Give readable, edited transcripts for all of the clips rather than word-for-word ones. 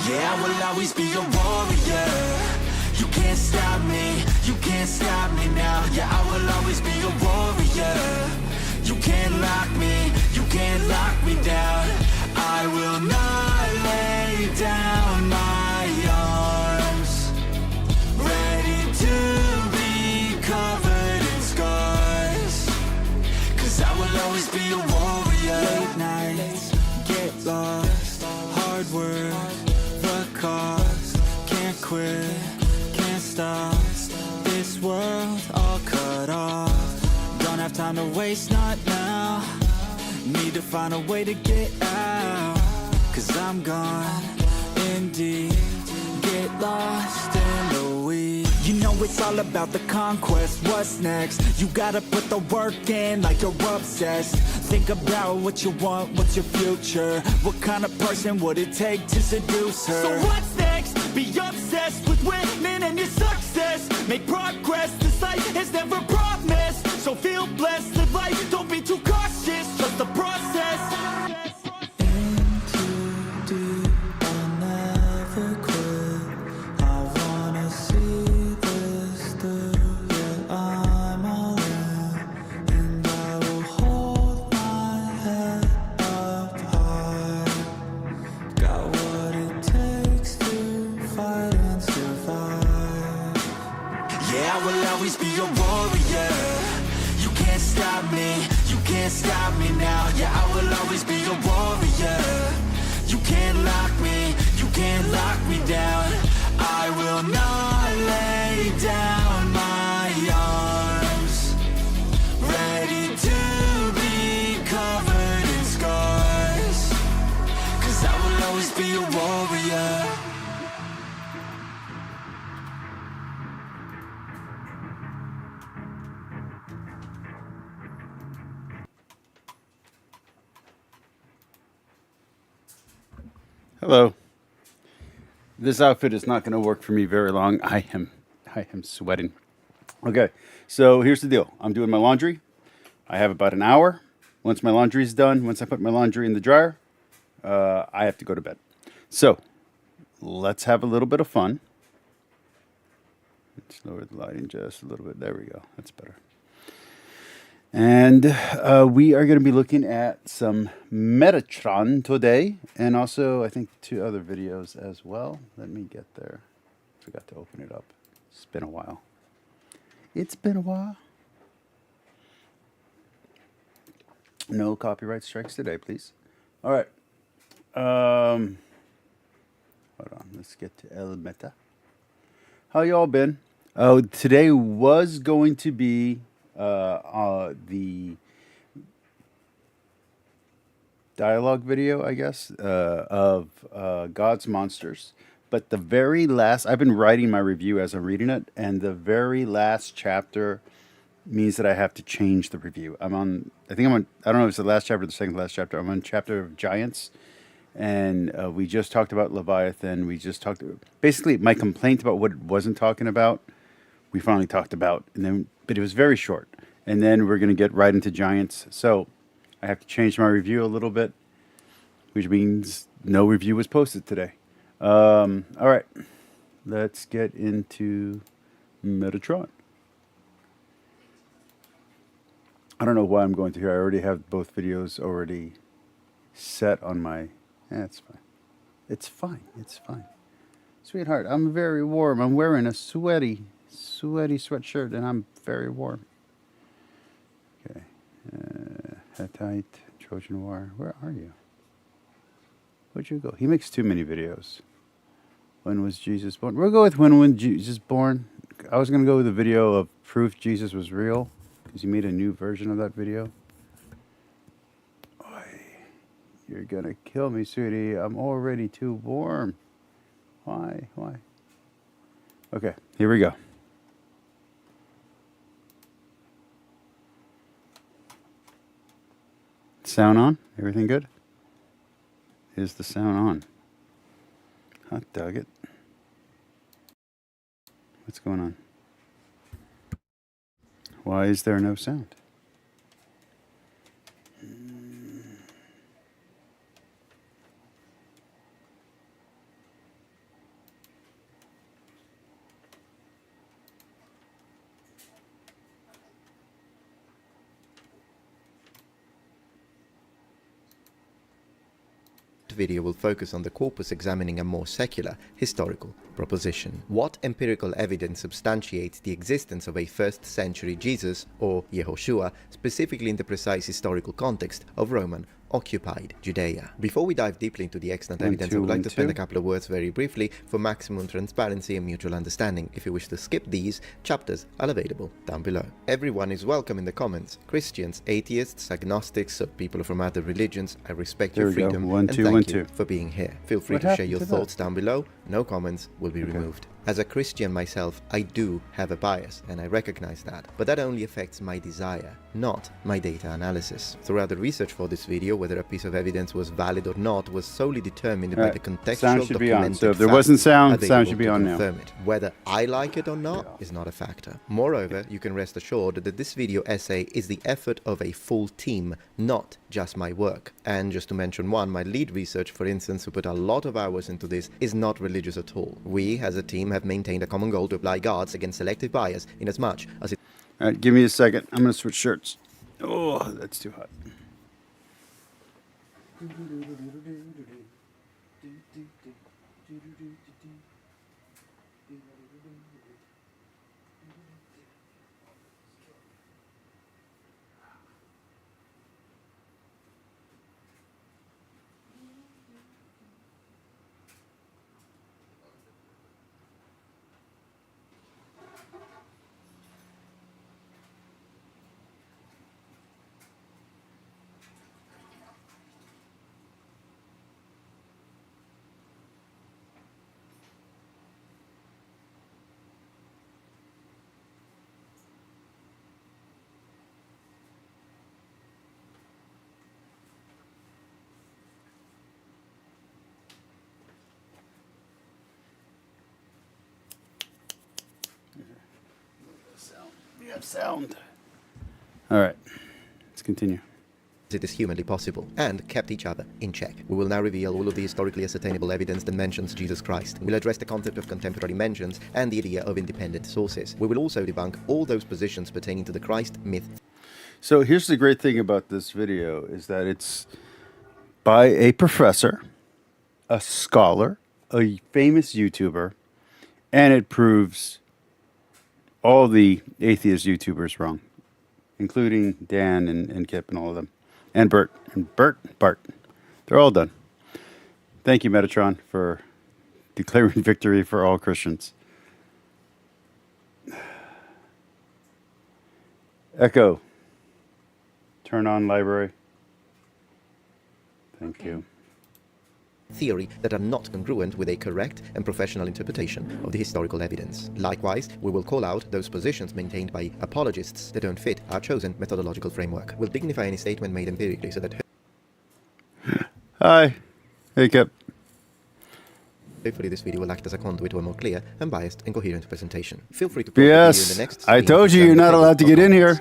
Yeah, I will always be a warrior. You can't stop me, you can't stop me now. Yeah, I will always be a warrior. You can't lock me, you can't lock me down. I will not lay down my arms, ready to be covered in scars. Cause I will always be a warrior. Late nights, get lost, hard work, the cost. Can't quit, can't stop, this world all cut off. Don't have time to waste, not now. Need to find a way to get out. Cause I'm gone in deep, get lost in the weeds. You know it's all about the conquest, what's next? You gotta put the work in like you're obsessed. Think about what you want, what's your future? What kind of person would it take to seduce her? So what's next? Be obsessed with winning and your success. Make progress, this life has never promised. So feel blessed, live life, don't be too cautious. Trust the process. In too deep, I'll never quit. I wanna see this through, yeah, I'm all in. And I will hold my head up high. Got what it takes to fight and survive. Yeah, I will always be a warrior. You can't stop me, you can't stop me now. Yeah, I will always be a warrior. You can't lock me, you can't lock me down. I will not lay down my arms, ready to be covered in scars. Cause I will always be a warrior. Hello. This outfit is not going to work for me very long. I am sweating. Okay, so here's the deal. I'm doing my laundry. I have about an hour. Once my laundry is done, once I put my laundry in the dryer, I have to go to bed. So let's have a little bit of fun. Let's lower the lighting just a little bit. There we go. That's better. And we are going to be looking at some Metatron today, and also I think 2 other videos as well. Let me get there. Forgot to open it up. It's been a while. It's been a while. No copyright strikes today, please. All right. Hold on. Let's get to El Meta. How y'all been? Oh, today was going to be the dialogue video, I guess, of God's Monsters. But the very last, I've been writing my review as I'm reading it, and the very last chapter means that I have to change the review. I don't know if it's the last chapter or the second to last chapter. I'm on chapter of Giants, and we just talked about Leviathan. We just talked, basically my complaint about what it wasn't talking about, we finally talked about, but it was very short. And then we're going to get right into Giants. So I have to change my review a little bit, which means no review was posted today. All right, let's get into Metatron. I don't know why I'm going through here. I already have both videos already set on my... it's fine. It's fine. It's fine. Sweetheart, I'm very warm. I'm wearing a sweaty sweatshirt, and I'm very warm. Okay. Hittite, Trojan War. Where are you? Where'd you go? He makes too many videos. When was Jesus born? We'll go with when Jesus born. I was going to go with a video of proof Jesus was real, because he made a new version of that video. Oy, you're going to kill me, sweetie. I'm already too warm. Why? Okay, here we go. Sound on? Everything good? Is the sound on? Hot dog it. What's going on? Why is there no sound? video will focus on the corpus examining a more secular, historical proposition. What empirical evidence substantiates the existence of a 1st century Jesus, or Yehoshua, specifically in the precise historical context of Roman occupied Judea? Before we dive deeply into the extant evidence, I would like to spend a couple of words very briefly for maximum transparency and mutual understanding. If you wish to skip these, chapters are available down below. Everyone is welcome in the comments. Christians, atheists, agnostics, or people from other religions, I respect your freedom and thank you for being here. Feel free to share your thoughts down below. No comments will be removed. As a Christian myself, I do have a bias, and I recognize that. But that only affects my desire, not my data analysis. Throughout the research for this video, whether a piece of evidence was valid or not was solely determined by the contextual documented So if there wasn't sound should be on now. Whether I like it or not is not a factor. Moreover, you can rest assured that this video essay is the effort of a full team, not just my work. And just to mention one, my lead research, for instance, who put a lot of hours into this, is not religious at all. We, as a team, have maintained a common goal to apply guards against selective bias in as much as it... All right, give me a second. I'm going to switch shirts. Oh, that's too hot. We have sound. All right, let's continue. It is humanly possible, and kept each other in check. We will now reveal all of the historically ascertainable evidence that mentions Jesus Christ. We'll address the concept of contemporary mentions and the idea of independent sources. We will also debunk all those positions pertaining to the Christ myth. So here's the great thing about this video is that it's by a professor, a scholar, a famous YouTuber, and it proves all the atheist YouTubers wrong, including Dan and Kip and all of them. And Bart. They're all done. Thank you, Metatron, for declaring victory for all Christians. Echo. Turn on library. Thank you. Theory that are not congruent with a correct and professional interpretation of the historical evidence. Likewise, we will call out those positions maintained by apologists that don't fit our chosen methodological framework. We'll dignify any statement made empirically so that... Hi. Hey, Kip. Hopefully this video will act as a conduit to a more clear, unbiased, and coherent presentation. Feel free to... Yes, I told you you're not allowed to get in here.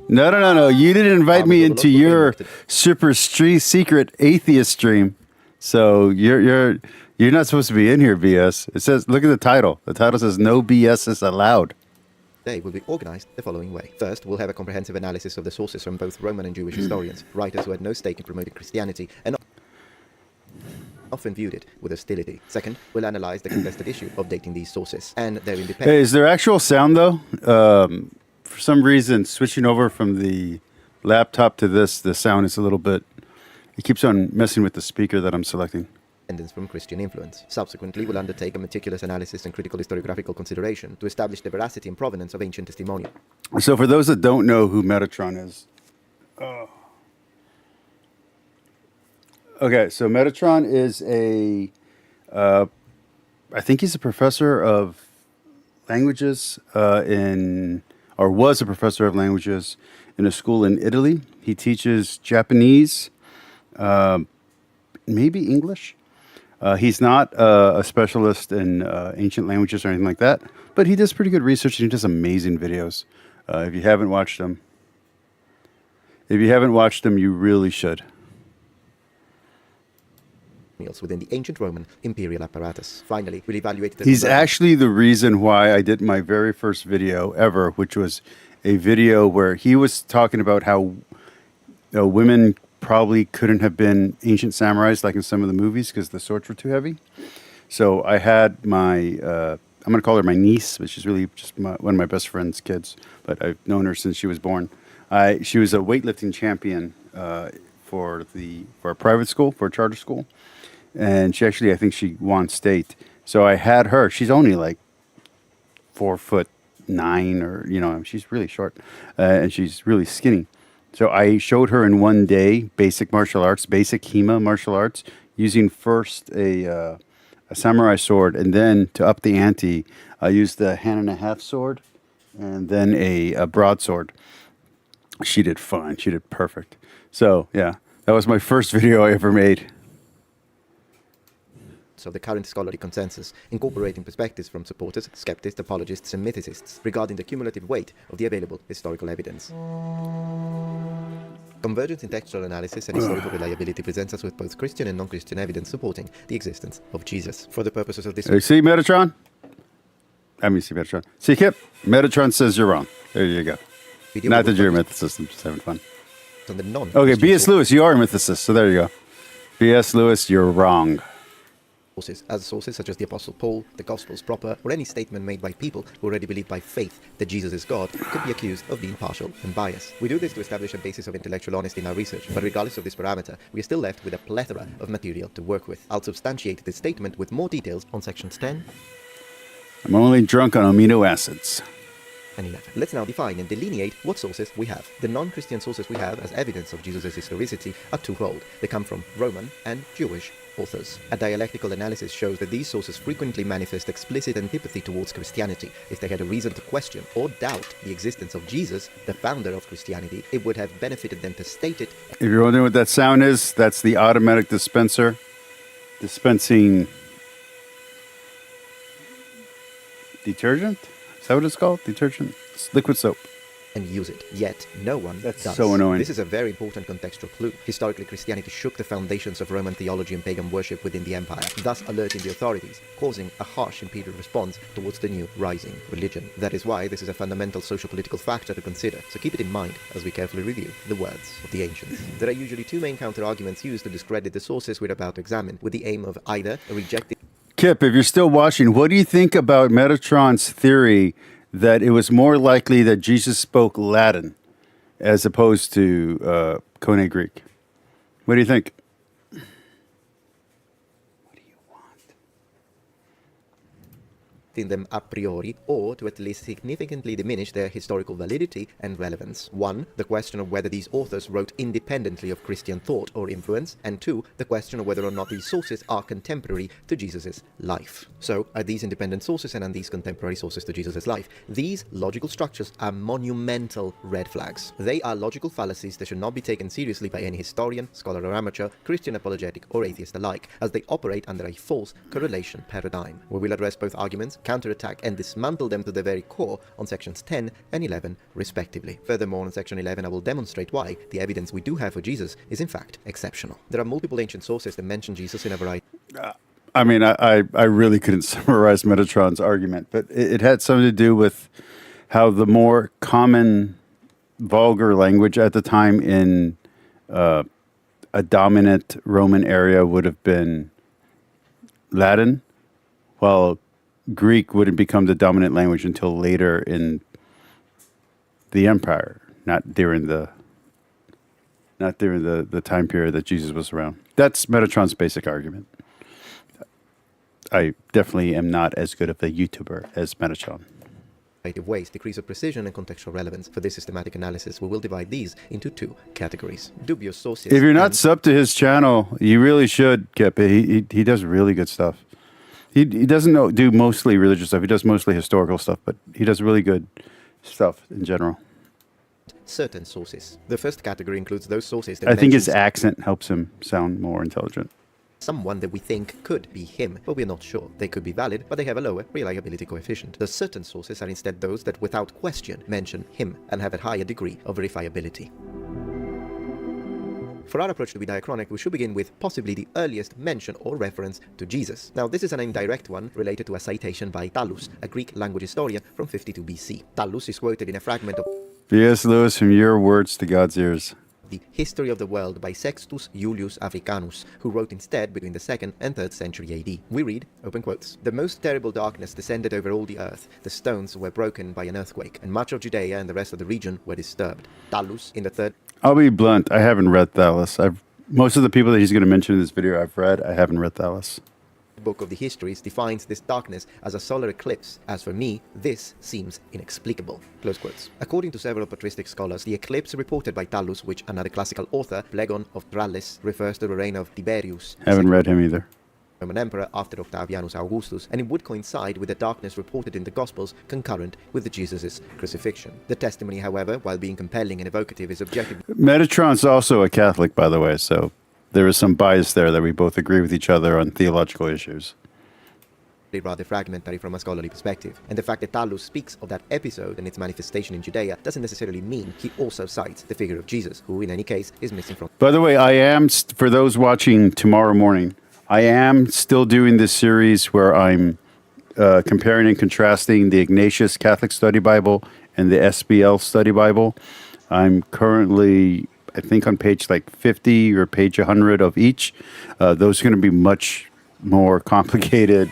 No. You didn't invite me into your super secret atheist stream. So you're not supposed to be in here, BS. It says, look at the title. The title says no BS is allowed. Today will be organized the following way. First, we'll have a comprehensive analysis of the sources from both Roman and Jewish historians, writers who had no stake in promoting Christianity and often viewed it with hostility. Second, we'll analyze the contested issue of dating these sources and their independence. Hey, is there actual sound though? For some reason, switching over from the laptop to this, the sound is a little bit... It keeps on messing with the speaker that I'm selecting. From Christian influence. Subsequently, we'll undertake a meticulous analysis and critical historiographical consideration to establish the veracity and provenance of ancient testimonial. So for those that don't know who Metatron is... Okay, so Metatron is a... I think he's a professor of languages or was a professor of languages in a school in Italy. He teaches Japanese... maybe English. He's not a specialist in ancient languages or anything like that, but he does pretty good research and he does amazing videos. If you haven't watched them, you really should. Within the ancient Roman imperial apparatus. Finally, we'll evaluate the... He's actually the reason why I did my very first video ever, which was a video where he was talking about how women probably couldn't have been ancient samurais like in some of the movies because the swords were too heavy. So I had my, I'm going to call her my niece, but she's really just one of my best friend's kids. But I've known her since she was born. She was a weightlifting champion for a private school, for a charter school. And she actually, I think she won state. So I had her. She's only like 4'9", or, you know, she's really short. And she's really skinny. So I showed her in one day basic martial arts, basic HEMA martial arts, using first a samurai sword, and then to up the ante, I used the hand and a half sword, and then a broadsword. She did fine. She did perfect. So yeah, that was my first video I ever made. Of the current scholarly consensus, incorporating perspectives from supporters, skeptics, apologists, and mythicists regarding the cumulative weight of the available historical evidence. Convergence in textual analysis and historical reliability presents us with both Christian and non-Christian evidence supporting the existence of Jesus. For the purposes of this... See, Metatron? I mean, see, Metatron. See, Kip? Metatron says you're wrong. There you go. Not that you're a mythicist, I'm just having fun. On the okay, B.S. Lewis, you are a mythicist, so there you go. B.S. Lewis, you're wrong. Sources such as the Apostle Paul, the Gospels proper, or any statement made by people who already believe by faith that Jesus is God, could be accused of being partial and biased. We do this to establish a basis of intellectual honesty in our research, but regardless of this parameter, we are still left with a plethora of material to work with. I'll substantiate this statement with more details on sections 10. I'm only drunk on amino acids. And 11. Let's now define and delineate what sources we have. The non-Christian sources we have as evidence of Jesus' historicity are twofold. They come from Roman and Jewish authors. A dialectical analysis shows that these sources frequently manifest explicit antipathy towards Christianity. If they had a reason to question or doubt the existence of Jesus, the founder of Christianity, it would have benefited them to state it. If you're wondering what that sound is, that's the automatic dispenser dispensing detergent. Is that what it's called? Detergent? It's liquid soap. And use it. Yet, no one That's does. so annoying. This is a very important contextual clue. Historically, Christianity shook the foundations of Roman theology and pagan worship within the empire, thus alerting the authorities, causing a harsh imperial response towards the new rising religion. That is why this is a fundamental social-political factor to consider, so keep it in mind as we carefully review the words of the ancients. There are usually two main counter-arguments used to discredit the sources we're about to examine, with the aim of either rejecting... Kip, if you're still watching, what do you think about Metatron's theory that it was more likely that Jesus spoke Latin as opposed to Koine Greek? What do you think? them a priori, or to at least significantly diminish their historical validity and relevance. 1. The question of whether these authors wrote independently of Christian thought or influence, and 2. The question of whether or not these sources are contemporary to Jesus' life. So, are these independent sources and are these contemporary sources to Jesus' life? These logical structures are monumental red flags. They are logical fallacies that should not be taken seriously by any historian, scholar or amateur, Christian apologetic or atheist alike, as they operate under a false correlation paradigm. We will address both arguments, counterattack and dismantle them to their very core on sections 10 and 11 respectively. Furthermore, on section 11 I will demonstrate why the evidence we do have for Jesus is in fact exceptional. There are multiple ancient sources that mention Jesus in a variety. I mean, I really couldn't summarize Metatron's argument, but it had something to do with how the more common vulgar language at the time in a dominant Roman area would have been Latin, while Greek wouldn't become the dominant language until later in the empire, not during the time period that Jesus was around. That's Metatron's basic argument. I definitely am not as good of a YouTuber as Metatron. Of ways, decrease of precision and contextual relevance. For this systematic analysis, we will divide these into two categories. Dubious sources. If you're not subbed to his channel, you really should, Kip. He does really good stuff. He doesn't do mostly religious stuff. He does mostly historical stuff, but he does really good stuff in general. Certain sources. The first category includes those sources that I think his accent helps him sound more intelligent. Someone that we think could be him, but we're not sure. They could be valid, but they have a lower reliability coefficient. The certain sources are instead those that without question mention him and have a higher degree of verifiability. For our approach to be diachronic, we should begin with possibly the earliest mention or reference to Jesus. Now, this is an indirect one related to a citation by Thallus, a Greek language historian from 52 BC. Thallus is quoted in a fragment of B.S. Lewis, from your words to God's ears. the History of the World by Sextus Iulius Africanus, who wrote instead between the 2nd and 3rd century AD. We read, open quotes, "The most terrible darkness descended over all the earth. The stones were broken by an earthquake, and much of Judea and the rest of the region were disturbed." Thallus, in the 3rd I'll be blunt. I haven't read Thallus. Most of the people that he's going to mention in this video I've read. I haven't read Thallus. book of the Histories defines this darkness as a solar eclipse. As for me, this seems inexplicable. Close quotes. According to several patristic scholars, the eclipse reported by Thallus, which another classical author, Phlegon of Tralles, refers to the reign of Tiberius, Haven't read him either. Roman emperor after Octavianus Augustus, and it would coincide with the darkness reported in the Gospels concurrent with Jesus' crucifixion. The testimony, however, while being compelling and evocative, is objectively Metatron's also a Catholic, by the way, so there is some bias there that we both agree with each other on theological issues. rather fragmentary from a scholarly perspective. And the fact that Thallus speaks of that episode and its manifestation in Judea doesn't necessarily mean he also cites the figure of Jesus, who in any case is missing from. By the way, I am, for those watching tomorrow morning, I am still doing this series where I'm comparing and contrasting the Ignatius Catholic Study Bible and the SBL Study Bible. I'm currently, I think, on page like 50 or page 100 of each. Those are going to be much more complicated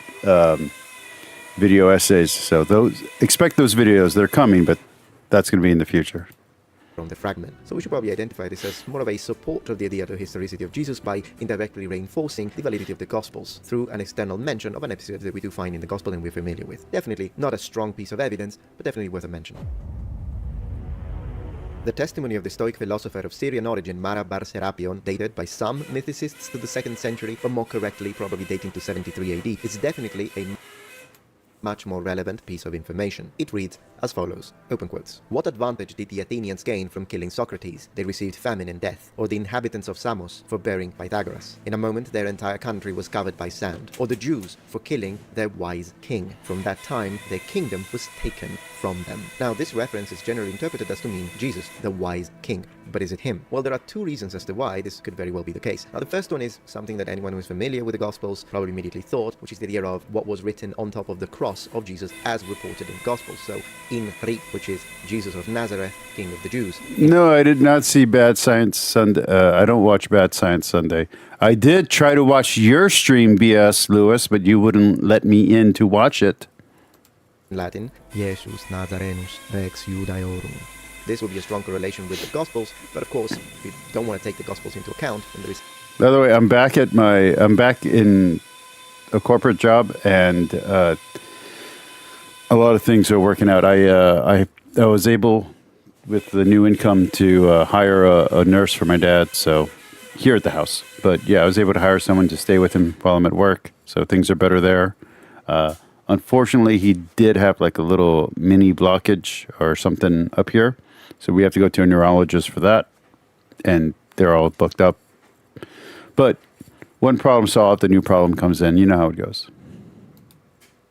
video essays. So expect those videos. They're coming, but that's going to be in the future. From the fragment. So we should probably identify this as more of a support of the idea of the historicity of Jesus by indirectly reinforcing the validity of the Gospels through an external mention of an episode that we do find in the Gospel and we're familiar with. Definitely not a strong piece of evidence, but definitely worth a mention. The testimony of the Stoic philosopher of Syrian origin Mara bar Serapion, dated by some mythicists to the 2nd century, but more correctly probably dating to 73 AD, is definitely a much more relevant piece of information. It reads as follows, open quotes. What advantage did the Athenians gain from killing Socrates? They received famine and death. Or the inhabitants of Samos for burying Pythagoras? In a moment their entire country was covered by sand. Or the Jews for killing their wise king? From that time their kingdom was taken from them. Now this reference is generally interpreted as to mean Jesus, the wise king. But is it him? Well, there are two reasons as to why this could very well be the case. Now the first one is something that anyone who is familiar with the Gospels probably immediately thought, which is the idea of what was written on top of the cross of Jesus as reported in the Gospels. So in Ri, which is Jesus of Nazareth, King of the Jews. No, I did not see Bad Science Sunday. I don't watch Bad Science Sunday. I did try to watch your stream, BS Lewis, but you wouldn't let me in to watch it. In Latin, Jesus Nazarenus Rex Judaeorum. This would be a strong correlation with the Gospels, but of course, we don't want to take the Gospels into account, and there is. By the way, I'm back in a corporate job, and a lot of things are working out. I was able, with the new income, to hire a nurse for my dad. So here at the house, but yeah, I was able to hire someone to stay with him while I'm at work. So things are better there. Unfortunately, he did have like a little mini blockage or something up here, so we have to go to a neurologist for that, and they're all booked up. But one problem solved, a new problem comes in. You know how it goes.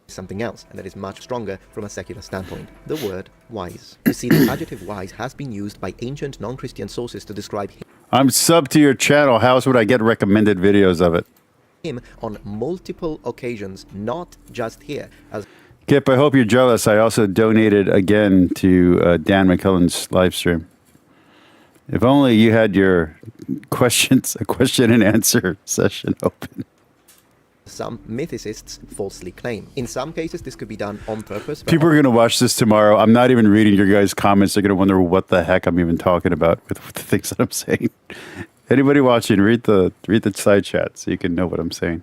Something else, and that is much stronger from a secular standpoint. The word wise. You see, the adjective wise has been used by ancient non-Christian sources to describe I'm sub to your channel. How else would I get recommended videos of it? him on multiple occasions, not just here. As Kip, I hope you're jealous. I also donated again to Dan McKellen's live stream. If only you had your a question and answer session open. some mythicists falsely claim. In some cases, this could be done on purpose. People are going to watch this tomorrow. I'm not even reading your guys' comments. They're going to wonder what the heck I'm even talking about with the things that I'm saying. Anybody watching, read the side chat so you can know what I'm saying.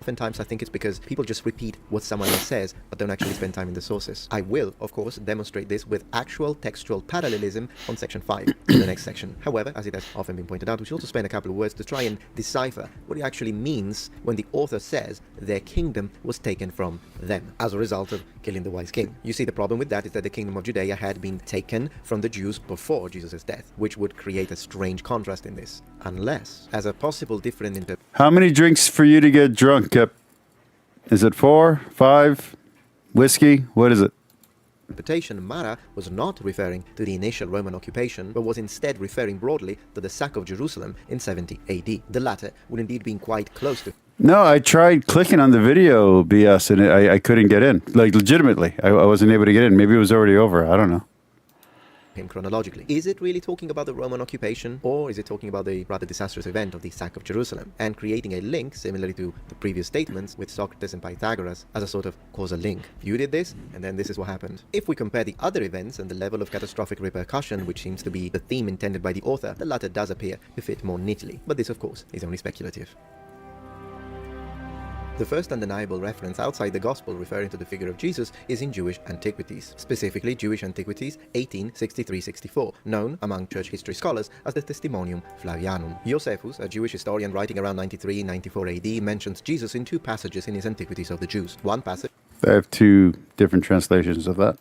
Oftentimes, I think it's because people just repeat what someone else says, but don't actually spend time in the sources. I will, of course, demonstrate this with actual textual parallelism on section 5 in the next section. However, as it has often been pointed out, we should also spend a couple of words to try and decipher what it actually means when the author says their kingdom was taken from them as a result of killing the wise king. You see, the problem with that is that the kingdom of Judea had been taken from the Jews before Jesus' death, which would create a strange contrast in this, unless, as a possible different interpretation. How many drinks for you to get drunk, Kip? Is it 4, 5, whiskey? What is it? Mara was not referring to the initial Roman occupation, but was instead referring broadly to the sack of Jerusalem in 70 AD. The latter would indeed be quite close to. No, I tried clicking on the video BS and I couldn't get in. Like, legitimately. I wasn't able to get in. Maybe it was already over. I don't know. him chronologically. Is it really talking about the Roman occupation, or is it talking about the rather disastrous event of the sack of Jerusalem, and creating a link, similarly to the previous statements, with Socrates and Pythagoras as a sort of causal link? You did this, and then this is what happened. If we compare the other events and the level of catastrophic repercussion, which seems to be the theme intended by the author, the latter does appear to fit more neatly, but this of course is only speculative. The first undeniable reference outside the Gospel referring to the figure of Jesus is in Jewish antiquities, specifically Jewish Antiquities 1863-64, known among church history scholars as the Testimonium Flavianum. Josephus, a Jewish historian writing around 93-94 AD, mentions Jesus in two passages in his Antiquities of the Jews. One passage, I have two different translations of that.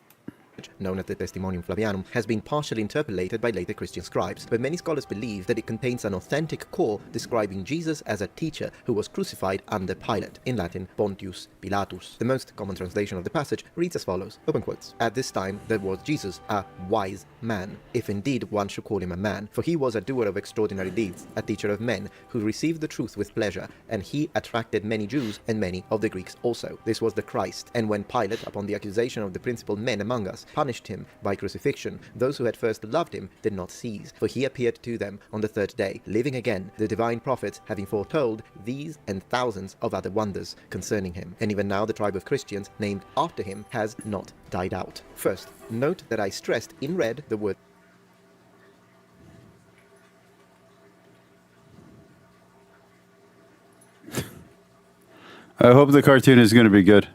known as the Testimonium Flavianum, has been partially interpolated by later Christian scribes, but many scholars believe that it contains an authentic core describing Jesus as a teacher who was crucified under Pilate, in Latin Pontius Pilatus. The most common translation of the passage reads as follows, open quotes, "At this time there was Jesus, a wise man, if indeed one should call him a man, for he was a doer of extraordinary deeds, a teacher of men, who received the truth with pleasure, and he attracted many Jews and many of the Greeks also. This was the Christ, and when Pilate, upon the accusation of the principal men among us, punished him by crucifixion, those who had first loved him did not cease, for he appeared to them on the third day, living again, the divine prophets having foretold these and thousands of other wonders concerning him. And even now the tribe of Christians named after him has not died out." First, note that I stressed in red the word I hope the cartoon is going to be good.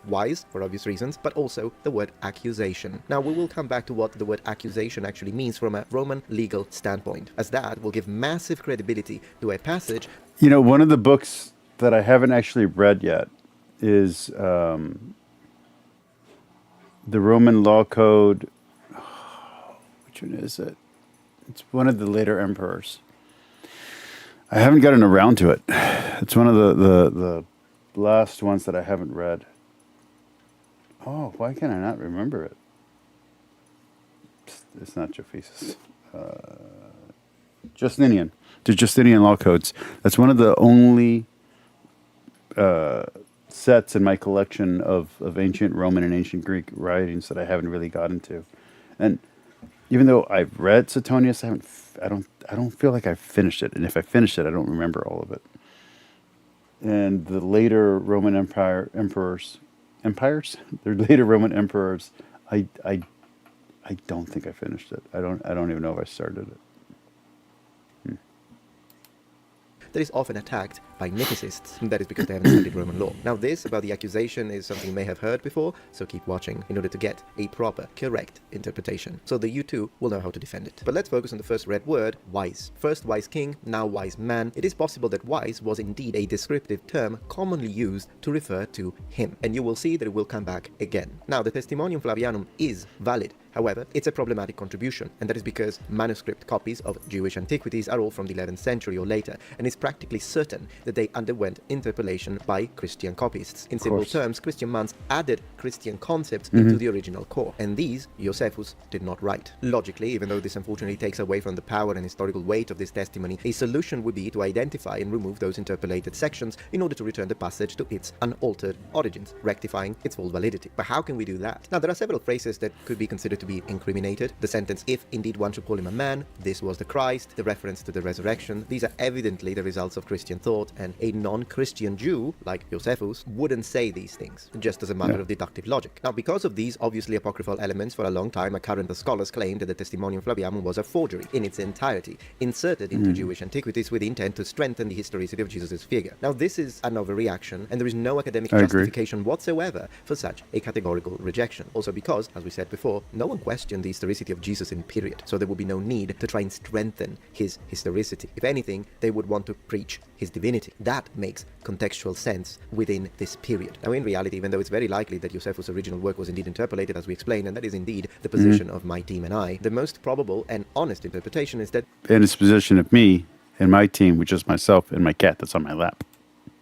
wise, for obvious reasons, but also the word accusation. Now, we will come back to what the word accusation actually means from a Roman legal standpoint, as that will give massive credibility to a passage. You know, one of the books that I haven't actually read yet is the Roman Law Code. Which one is it? It's one of the later emperors. I haven't gotten around to it. It's one of the last ones that I haven't read. Oh, why can I not remember it? It's not Josephus. Justinian. The Justinian Law Codes. That's one of the only sets in my collection of ancient Roman and ancient Greek writings that I haven't really gotten to. And even though I've read Suetonius, I don't feel like I've finished it. And if I finished it, I don't remember all of it. And the later Roman empires, they're later Roman emperors. I don't think I finished it. I don't even know if I started it. That is often attacked by ethicists, and that is because they haven't studied Roman law. Now, this about the accusation is something you may have heard before, so keep watching in order to get a proper, correct interpretation, so that you too will know how to defend it. But let's focus on the first red word, wise. First wise king, now wise man. It is possible that wise was indeed a descriptive term commonly used to refer to him, and you will see that it will come back again. Now, the Testimonium Flavianum is valid. However, it's a problematic contribution, and that is because manuscript copies of Jewish antiquities are all from the 11th century or later, and it's practically certain that they underwent interpolation by Christian copyists. In simple terms, Christian monks added Christian concepts into the original core, and these Josephus did not write. Logically, even though this unfortunately takes away from the power and historical weight of this testimony, a solution would be to identify and remove those interpolated sections in order to return the passage to its unaltered origins, rectifying its full validity. But how can we do that? Now, there are several phrases that could be considered to be incriminated. The sentence, if indeed one should call him a man, this was the Christ, the reference to the resurrection. These are evidently the results of Christian thought, and a non-Christian Jew, like Josephus, wouldn't say these things, just as a matter of deductive logic. Now, because of these obviously apocryphal elements, for a long time a current of scholars claimed that the Testimonium Flavianum was a forgery in its entirety, inserted into Jewish antiquities with the intent to strengthen the historicity of Jesus' figure. Now, this is an overreaction, and there is no academic justification whatsoever for such a categorical rejection. Also because, as we said before, no one questioned the historicity of Jesus in period, so there would be no need to try and strengthen his historicity. If anything, they would want to preach his divinity. That makes contextual sense within this period. Now, in reality, even though it's very likely that Josephus' original work was indeed interpolated, as we explained, and that is indeed the position of my team and I, the most probable and honest interpretation is that... And it's position of me and my team, which is myself and my cat that's on my lap.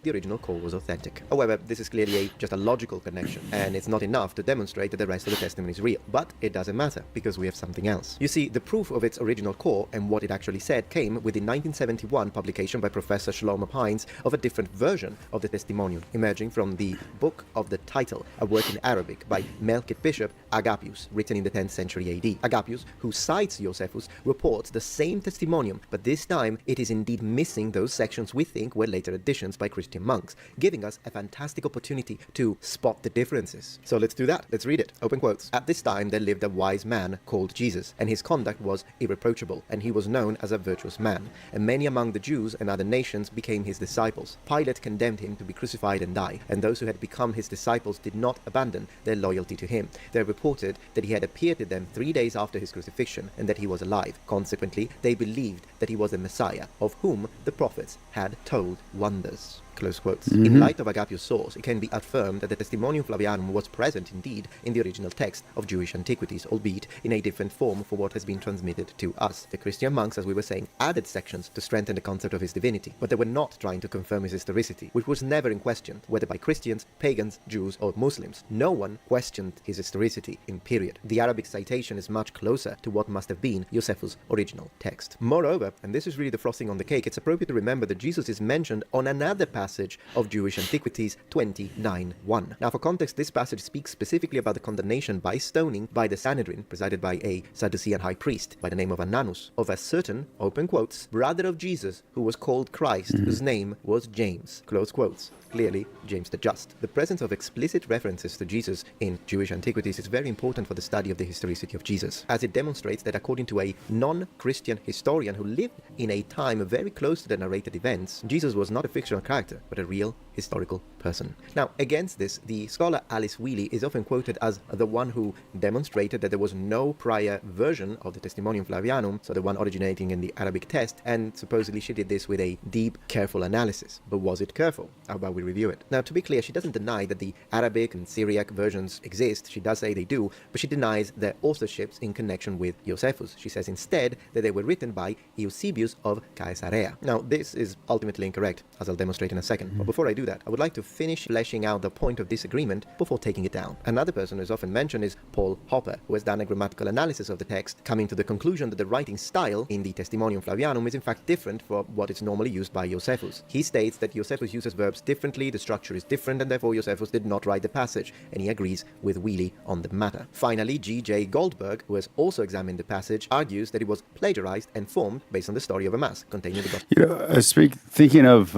the original core was authentic. However, this is clearly just a logical connection, and it's not enough to demonstrate that the rest of the testimony is real. But it doesn't matter, because we have something else. You see, the proof of its original core and what it actually said came with the 1971 publication by Professor Shlomo Hines of a different version of the testimonium, emerging from the book of the title, a work in Arabic by Melkite Bishop Agapius, written in the 10th century AD. Agapius, who cites Josephus, reports the same testimonium, but this time it is indeed missing those sections we think were later additions by Christian monks, giving us a fantastic opportunity to spot the differences. So let's do that. Let's read it. Open quotes. At this time there lived a wise man called Jesus, and his conduct was irreproachable, and he was known as a virtuous man. And many among the Jews and other nations became his disciples. Pilate condemned him to be crucified and die, and those who had become his disciples did not abandon their loyalty to him. They reported that he had appeared to them 3 days after his crucifixion, and that he was alive. Consequently, they believed that he was the Messiah, of whom the prophets had told wonders. Close quotes. In light of Agapius' source, it can be affirmed that the Testimonium Flavianum was present indeed in the original text of Jewish antiquities, albeit in a different form for what has been transmitted to us. The Christian monks, as we were saying, added sections to strengthen the concept of his divinity, but they were not trying to confirm his historicity, which was never in question, whether by Christians, pagans, Jews, or Muslims. No one questioned his historicity, in period. The Arabic citation is much closer to what must have been Josephus' original text. Moreover, and this is really the frosting on the cake, it's appropriate to remember that Jesus is mentioned on another passage of Jewish Antiquities 29:1. Now, for context, this passage speaks specifically about the condemnation by stoning by the Sanhedrin, presided by a Sadducean high priest by the name of Ananus, of a certain, open quotes, brother of Jesus, who was called Christ, whose name was James, close quotes. Clearly, James the Just. The presence of explicit references to Jesus in Jewish antiquities is very important for the study of the historicity of Jesus, as it demonstrates that according to a non-Christian historian who lived in a time very close to the narrated events, Jesus was not a fictional character, but a real historical person. Now, against this, the scholar Alice Wheely is often quoted as the one who demonstrated that there was no prior version of the Testimonium Flavianum, so the one originating in the Arabic text, and supposedly she did this with a deep, careful analysis. But was it careful? How about we review it? Now, to be clear, she doesn't deny that the Arabic and Syriac versions exist. She does say they do, but she denies their authorships in connection with Josephus. She says instead that they were written by Eusebius of Caesarea. Now, this is ultimately incorrect, as I'll demonstrate in a second. But before I do that, I would like to finish fleshing out the point of disagreement before taking it down. Another person who is often mentioned is Paul Hopper, who has done a grammatical analysis of the text, coming to the conclusion that the writing style in the Testimonium Flavianum is in fact different from what is normally used by Josephus. He states that Josephus uses verbs differently, the structure is different, and therefore Josephus did not write the passage, and he agrees with Wheely on the matter. Finally, G.J. Goldberg, who has also examined the passage, argues that it was plagiarized and formed based on the story of a mass containing the gospel. You know, thinking of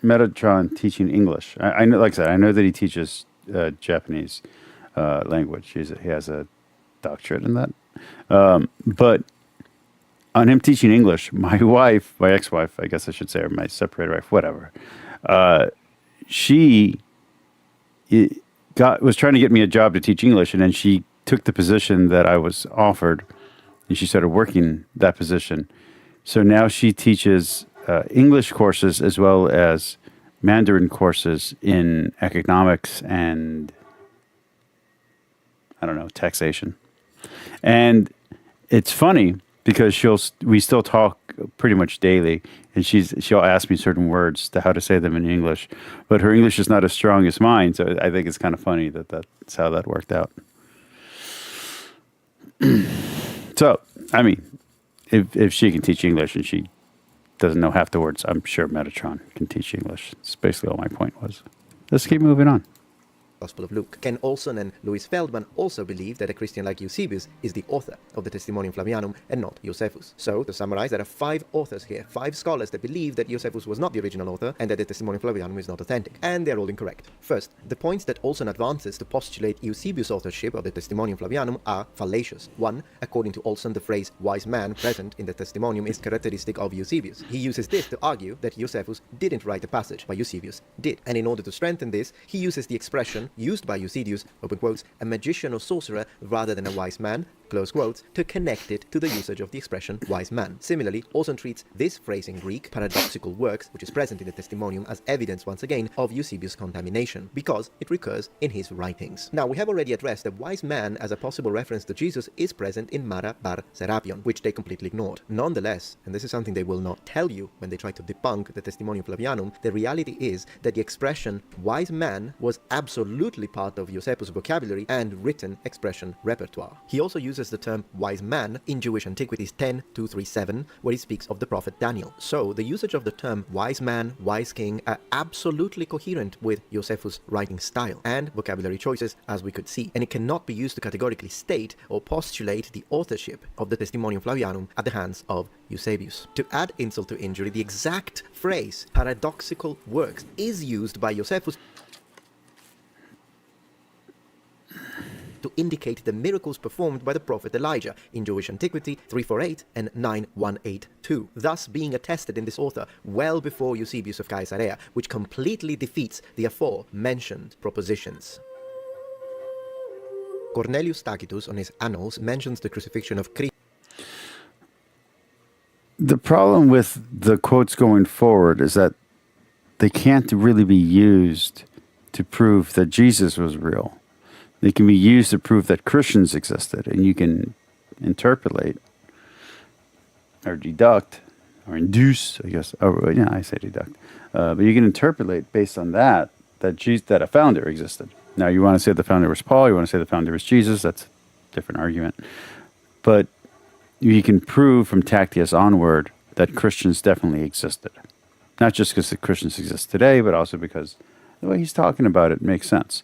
Metatron teaching English. I know, like I said, I know that he teaches Japanese language. He has a doctorate in that. But on him teaching English, my ex-wife, I guess I should say, or my separated wife, whatever, she was trying to get me a job to teach English, and then she took the position that I was offered, and she started working that position. So now she teaches English courses as well as Mandarin courses in economics and, I don't know, taxation. And it's funny because we still talk pretty much daily, and she'll ask me certain words to how to say them in English, but her English is not as strong as mine, so I think it's kind of funny that's how that worked out. So, I mean, if she can teach English and she doesn't know half the words, I'm sure Metatron can teach English. That's basically all my point was. Let's keep moving on. Gospel of Luke. Ken Olson and Louis Feldman also believe that a Christian like Eusebius is the author of the Testimonium Flavianum and not Josephus. So, to summarize, there are 5 authors here, 5 scholars that believe that Josephus was not the original author and that the Testimonium Flavianum is not authentic. And they're all incorrect. First, the points that Olson advances to postulate Eusebius' authorship of the Testimonium Flavianum are fallacious. 1. According to Olson, the phrase wise man present in the Testimonium is characteristic of Eusebius. He uses this to argue that Josephus didn't write the passage, but Eusebius did. And in order to strengthen this, he uses the expression used by Eusebius, open quotes, a magician or sorcerer rather than a wise man, close quotes, to connect it to the usage of the expression wise man. Similarly, Orson treats this phrase in Greek, paradoxical works, which is present in the testimonium, as evidence once again of Eusebius' contamination, because it recurs in his writings. Now, we have already addressed that wise man as a possible reference to Jesus is present in Mara bar Serapion, which they completely ignored. Nonetheless, and this is something they will not tell you when they try to debunk the Testimonium Flavianum, the reality is that the expression wise man was absolutely part of Eusebius' vocabulary and written expression repertoire. He also uses the term wise man in Jewish Antiquities 10:237, where he speaks of the prophet Daniel. So the usage of the term wise man, wise king are absolutely coherent with Josephus' writing style and vocabulary choices, as we could see, and it cannot be used to categorically state or postulate the authorship of the Testimonium Flavianum at the hands of Eusebius. To add insult to injury, the exact phrase paradoxical works is used by Josephus to indicate the miracles performed by the prophet Elijah in Jewish Antiquity 348 and 9182, thus being attested in this author well before Eusebius of Caesarea, which completely defeats the aforementioned propositions. Cornelius Tacitus, on his Annals, mentions the crucifixion of Christ. The problem with the quotes going forward is that they can't really be used to prove that Jesus was real. They can be used to prove that Christians existed, and you can interpolate or deduct or induce, I guess. Oh, yeah, I say deduct. But you can interpolate based on that that a founder existed. Now, you want to say the founder was Paul, you want to say the founder was Jesus, that's a different argument. But you can prove from Tactius onward that Christians definitely existed. Not just because the Christians exist today, but also because the way he's talking about it makes sense.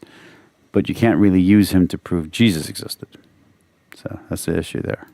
But you can't really use him to prove Jesus existed. So that's the issue there.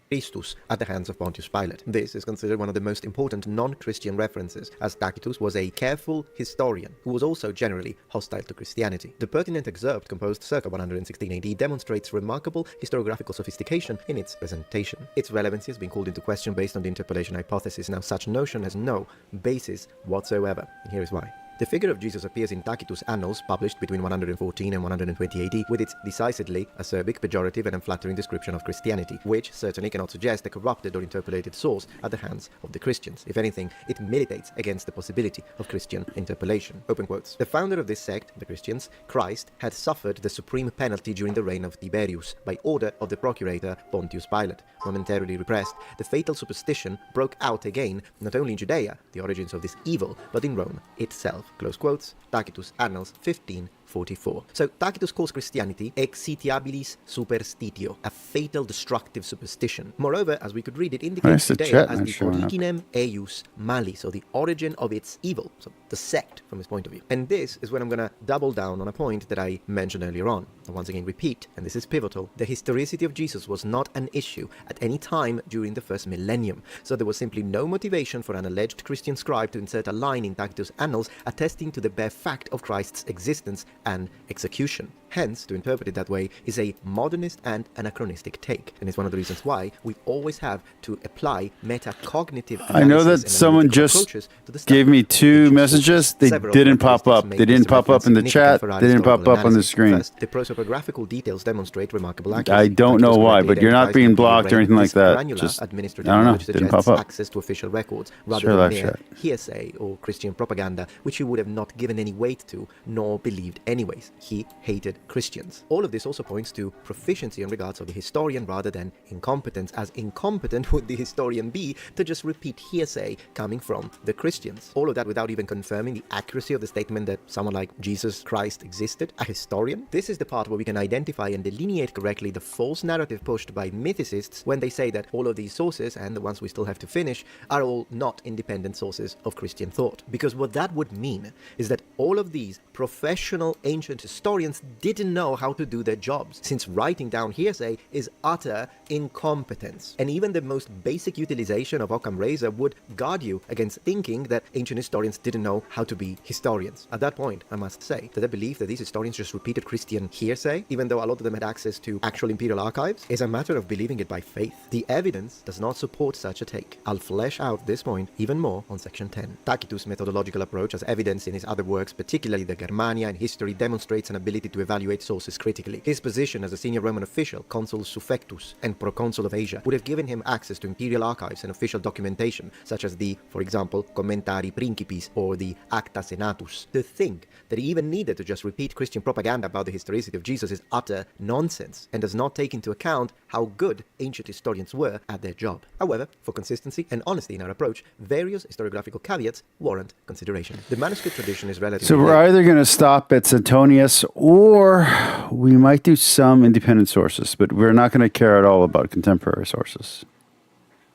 Christus at the hands of Pontius Pilate. This is considered one of the most important non-Christian references, as Tacitus was a careful historian who was also generally hostile to Christianity. The pertinent excerpt, composed circa 116 AD, demonstrates remarkable historiographical sophistication in its presentation. Its relevancy has been called into question based on the interpolation hypothesis. Now, such notion has no basis whatsoever, and here is why. The figure of Jesus appears in Tacitus' Annals, published between 114 and 120 AD, with its decisively acerbic, pejorative, and unflattering description of Christianity, which certainly cannot suggest a corrupted or interpolated source at the hands of the Christians. If anything, it militates against the possibility of Christian interpolation. Open quotes. The founder of this sect, the Christians, Christ, had suffered the supreme penalty during the reign of Tiberius, by order of the procurator Pontius Pilate. Momentarily repressed, the fatal superstition broke out again, not only in Judea, the origins of this evil, but in Rome itself. Close quotes, Tacitus Annals 1544. So Tacitus calls Christianity exitiabilis superstitio, a fatal destructive superstition. Moreover, as we could read, it indicates Judea as the originem eius mali, so the origin of its evil, so the sect from his point of view. And this is when I'm going to double down on a point that I mentioned earlier on. I once again repeat, and this is pivotal, the historicity of Jesus was not an issue at any time during the first millennium, so there was simply no motivation for an alleged Christian scribe to insert a line in Tacitus' Annals attesting to the bare fact of Christ's existence and execution. Hence, to interpret it that way is a modernist and anachronistic take, and it's one of the reasons why we always have to apply metacognitive analysis. I know that someone just gave me two messages. They didn't pop up. They didn't pop up in the chat. They didn't pop up on the screen. First, the prosopographical details demonstrate remarkable accuracy. I don't know why, but you're not being blocked or anything like that. Just, I don't know. Didn't pop up. Access to official records rather than mere hearsay or Christian propaganda, which he would have not given any weight to, nor believed anyways. He hated Christians. All of this also points to proficiency in regards of the historian rather than incompetence, as incompetent would the historian be to just repeat hearsay coming from the Christians. All of that without even confirming the accuracy of the statement that someone like Jesus Christ existed, a historian. This is the part where we can identify and delineate correctly the false narrative pushed by mythicists when they say that all of these sources, and the ones we still have to finish, are all not independent sources of Christian thought. Because what that would mean is that all of these professional ancient historians didn't know how to do their jobs, since writing down hearsay is utter incompetence. And even the most basic utilization of Occam Razor would guard you against thinking that ancient historians didn't know how to be historians. At that point, I must say that I believe that these historians just repeated Christian hearsay, even though a lot of them had access to actual imperial archives, is a matter of believing it by faith. The evidence does not support such a take. I'll flesh out this point even more on section 10. Tacitus' methodological approach, as evidence in his other works, particularly the Germania and history, demonstrates an ability to evaluate evaluate sources critically. His position as a senior Roman official, consul suffectus and proconsul of Asia, would have given him access to imperial archives and official documentation, such as the, for example, Commentarii Principis or the Acta Senatus. To think that he even needed to just repeat Christian propaganda about the historicity of Jesus is utter nonsense and does not take into account how good ancient historians were at their job. However, for consistency and honesty in our approach, various historiographical caveats warrant consideration. The manuscript tradition is relatively So we're either going to stop at Suetonius or we might do some independent sources, but we're not going to care at all about contemporary sources.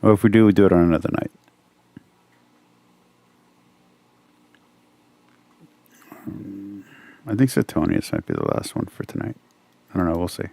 Or if we do it on another night. I think Suetonius might be the last one for tonight. I don't know, we'll see.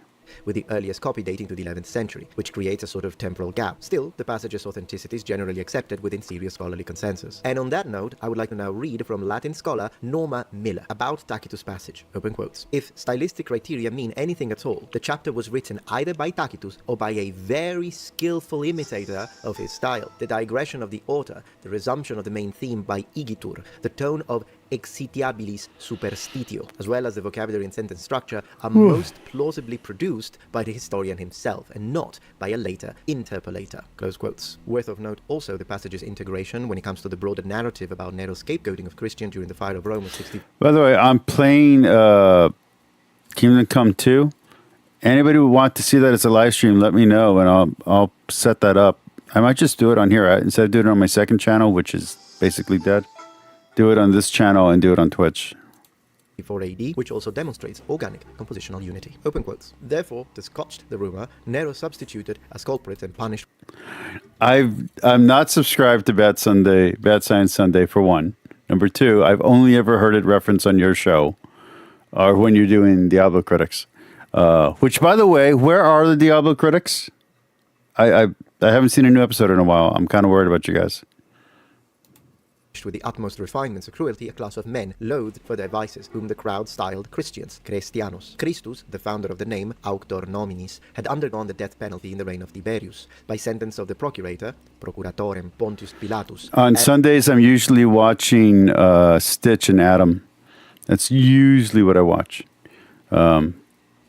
with the earliest copy dating to the 11th century, which creates a sort of temporal gap. Still, the passage's authenticity is generally accepted within serious scholarly consensus. And on that note, I would like to now read from Latin scholar Norma Miller about Tacitus' passage, open quotes. If stylistic criteria mean anything at all, the chapter was written either by Tacitus or by a very skillful imitator of his style. The digression of the author, the resumption of the main theme by igitur, the tone of exitiabilis superstitio, as well as the vocabulary and sentence structure, are most plausibly produced by the historian himself and not by a later interpolator. Close quotes. Worth of note also the passage's integration when it comes to the broader narrative about Nero's scapegoating of Christian during the fire of Rome of 60. By the way, I'm playing Kingdom Come 2. Anybody who want to see that as a live stream, let me know and I'll set that up. I might just do it on here instead of doing it on my second channel, which is basically dead. Do it on this channel and do it on Twitch. 4 AD, which also demonstrates organic compositional unity. Open quotes. Therefore, to scotch the rumor, Nero substituted as culprit and punished. I'm not subscribed to Bad Science Sunday for one. Number two, I've only ever heard it referenced on your show or when you're doing Diablo Critics. Which, by the way, where are the Diablo Critics? I haven't seen a new episode in a while. I'm kind of worried about you guys. With the utmost refinements of cruelty, a class of men loathed for their vices, whom the crowd styled Christians, Christianos. Christus, the founder of the name, auctor nominis, had undergone the death penalty in the reign of Tiberius, by sentence of the procurator, procuratorem Pontius Pilatus. On Sundays, I'm usually watching Stitch and Adam. That's usually what I watch. And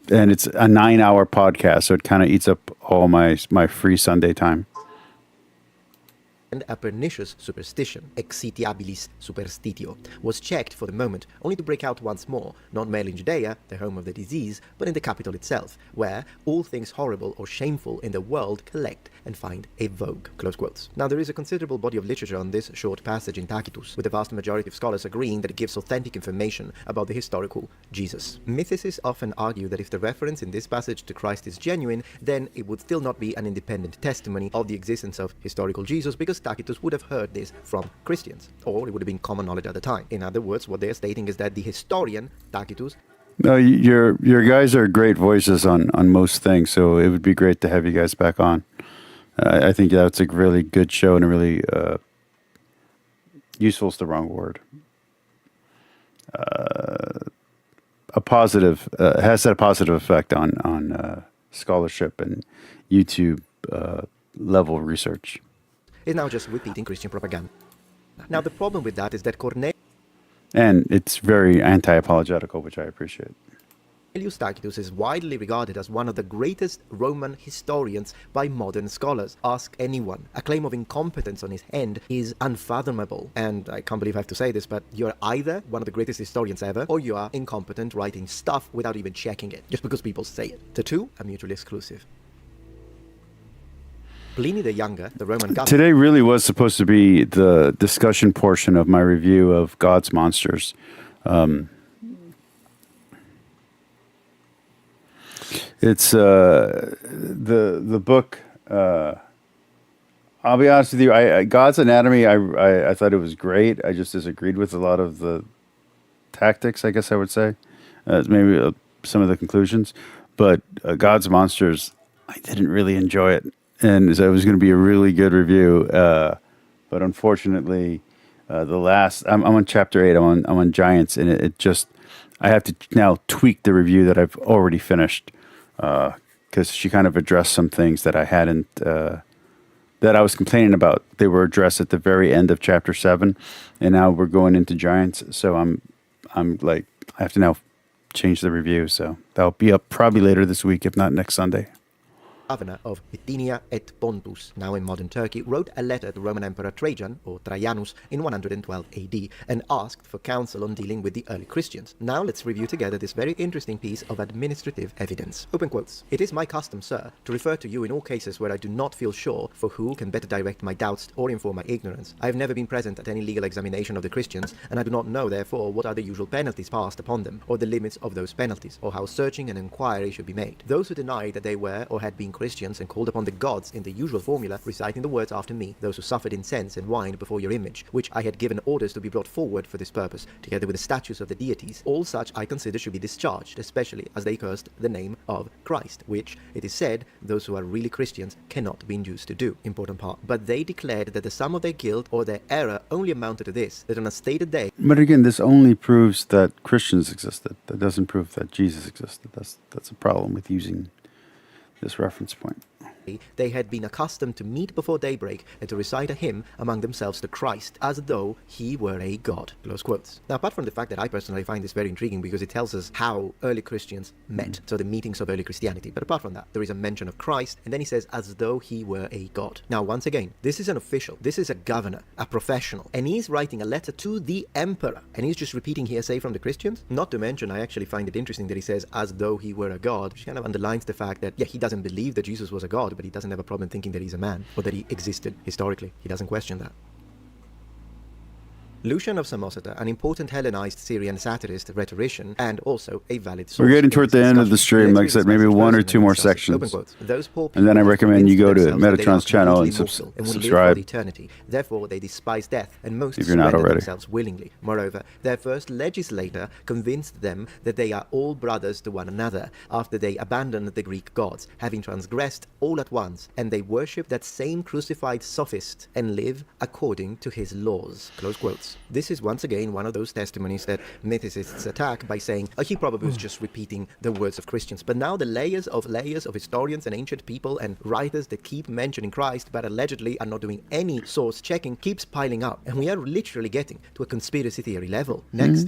it's a 9-hour podcast, so it kind of eats up all my free Sunday time. And a pernicious superstition, exitiabilis superstitio, was checked for the moment, only to break out once more, not merely in Judea, the home of the disease, but in the capital itself, where all things horrible or shameful in the world collect and find a vogue. Close quotes. Now, there is a considerable body of literature on this short passage in Tacitus, with the vast majority of scholars agreeing that it gives authentic information about the historical Jesus. Mythicists often argue that if the reference in this passage to Christ is genuine, then it would still not be an independent testimony of the existence of historical Jesus, because Tacitus would have heard this from Christians, or it would have been common knowledge at the time. In other words, what they are stating is that the historian, Tacitus... No, your guys are great voices on most things, so it would be great to have you guys back on. I think that's a really good show and a really useful is the wrong word. A positive has had a positive effect on scholarship and YouTube level research. is now just repeating Christian propaganda. Now, the problem with that is that Cornelius And it's very anti-apologetical, which I appreciate. Tacitus is widely regarded as one of the greatest Roman historians by modern scholars. Ask anyone. A claim of incompetence on his end is unfathomable. And I can't believe I have to say this, but you're either one of the greatest historians ever, or you are incompetent writing stuff without even checking it, just because people say it. The two are mutually exclusive. Pliny the Younger, the Roman governor... Today really was supposed to be the discussion portion of my review of God's Monsters. It's the book. I'll be honest with you. God's Anatomy. I thought it was great. I just disagreed with a lot of the tactics, I guess I would say. Maybe some of the conclusions. But God's Monsters, I didn't really enjoy it. And so it was going to be a really good review, but unfortunately, I'm on chapter 8. I'm on Giants, and it just I have to now tweak the review that I've already finished because she kind of addressed some things that I hadn't that I was complaining about. They were addressed at the very end of chapter 7, and now we're going into Giants. So I'm like I have to now change the review. So that'll be up probably later this week, if not next Sunday. Governor of Bithynia et Pontus, now in modern Turkey, wrote a letter to Roman Emperor Trajan, or Trajanus, in 112 AD, and asked for counsel on dealing with the early Christians. Now let's review together this very interesting piece of administrative evidence. Open quotes. It is my custom, sir, to refer to you in all cases where I do not feel sure for who can better direct my doubts or inform my ignorance. I have never been present at any legal examination of the Christians, and I do not know, therefore, what are the usual penalties passed upon them, or the limits of those penalties, or how searching an inquiry should be made. Those who deny that they were or had been Christians and called upon the gods in the usual formula, reciting the words after me, those who suffered incense and wine before your image, which I had given orders to be brought forward for this purpose, together with the statues of the deities, all such I consider should be discharged, especially as they cursed the name of Christ, which, it is said, those who are really Christians cannot be induced to do. Important part. But they declared that the sum of their guilt or their error only amounted to this, that on a stated day... But again, this only proves that Christians existed. That doesn't prove that Jesus existed. That's a problem with using this reference point. They had been accustomed to meet before daybreak and to recite a hymn among themselves to Christ, as though he were a god. Close quotes. Now, apart from the fact that I personally find this very intriguing because it tells us how early Christians met, so the meetings of early Christianity, but apart from that, there is a mention of Christ, and then he says, as though he were a god. Now, once again, this is an official, this is a governor, a professional, and he's writing a letter to the emperor, and he's just repeating hearsay from the Christians. Not to mention, I actually find it interesting that he says, as though he were a god, which kind of underlines the fact that, yeah, he doesn't believe that Jesus was a god, but he doesn't have a problem thinking that he's a man, or that he existed historically. He doesn't question that. Lucian of Samosata, an important Hellenized Syrian satirist, rhetorician, and also a valid source. We're getting toward the end of the stream. Like I said, maybe one or two more sections. And then I recommend you go to Metatron's channel and subscribe. Eternity. Therefore, they despise death, and most if you're not already. Themselves willingly. Moreover, their first legislator convinced them that they are all brothers to one another, after they abandoned the Greek gods, having transgressed all at once, and they worship that same crucified sophist, and live according to his laws. Close quotes. This is once again one of those testimonies that mythicists attack by saying, oh, he probably was just repeating the words of Christians. But now the layers of historians and ancient people and writers that keep mentioning Christ but allegedly are not doing any source checking keeps piling up. And we are literally getting to a conspiracy theory level. Next.